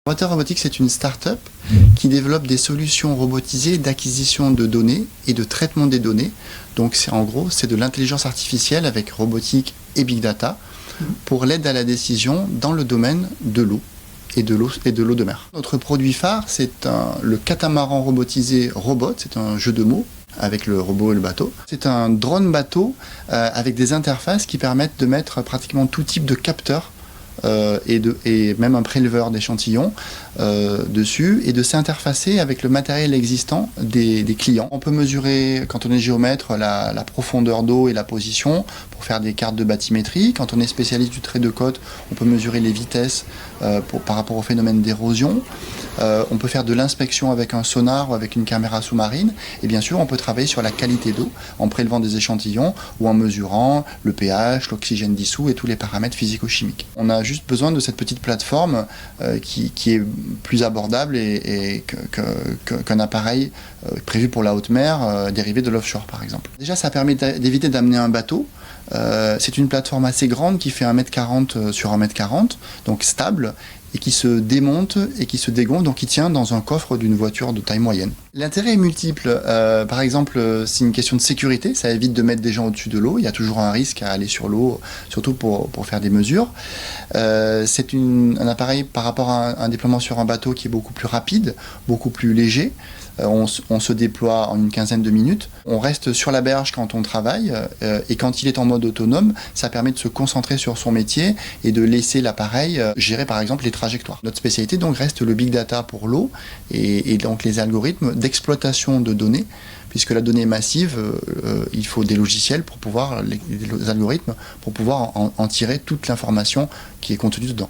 Water Robotics, c'est une start-up qui développe des solutions robotisées d'acquisition de données et de traitement des données. Donc en gros, c'est de l'intelligence artificielle avec robotique et big data pour l'aide à la décision dans le domaine de l'eau et de l'eau de mer. Notre produit phare, c'est le catamaran robotisé Robot, c'est un jeu de mots avec le robot et le bateau. C'est un drone bateau avec des interfaces qui permettent de mettre pratiquement tout type de capteurs et même un préleveur d'échantillons dessus et de s'interfacer avec le matériel existant des clients. On peut mesurer, quand on est géomètre, la profondeur d'eau et la position pour faire des cartes de bathymétrie. Quand on est spécialiste du trait de côte, on peut mesurer les vitesses par rapport au phénomène d'érosion. On peut faire de l'inspection avec un sonar ou avec une caméra sous-marine. Et bien sûr, on peut travailler sur la qualité d'eau en prélevant des échantillons ou en mesurant le pH, l'oxygène dissous et tous les paramètres physico-chimiques. On a juste besoin de cette petite plateforme qui est plus abordable qu'un appareil prévu pour la haute mer dérivé de l'offshore par exemple. Déjà, ça permet d'éviter d'amener un bateau. C'est une plateforme assez grande qui fait 1,40 m sur 1,40 m, donc stable, et qui se démonte et qui se dégonfle, donc qui tient dans un coffre d'une voiture de taille moyenne. L'intérêt est multiple. Par exemple, c'est une question de sécurité, ça évite de mettre des gens au-dessus de l'eau, il y a toujours un risque à aller sur l'eau, surtout pour faire des mesures. C'est un appareil par rapport à un déploiement sur un bateau qui est beaucoup plus rapide, beaucoup plus léger. On se déploie en une quinzaine de minutes. On reste sur la berge quand on travaille et quand il est en mode autonome, ça permet de se concentrer sur son métier et de laisser l'appareil gérer par exemple les trajectoires. Notre spécialité donc reste le big data pour l'eau et donc les algorithmes d'exploitation de données, puisque la donnée est massive, il faut des logiciels pour pouvoir, les algorithmes, pour pouvoir en tirer toute l'information qui est contenue dedans.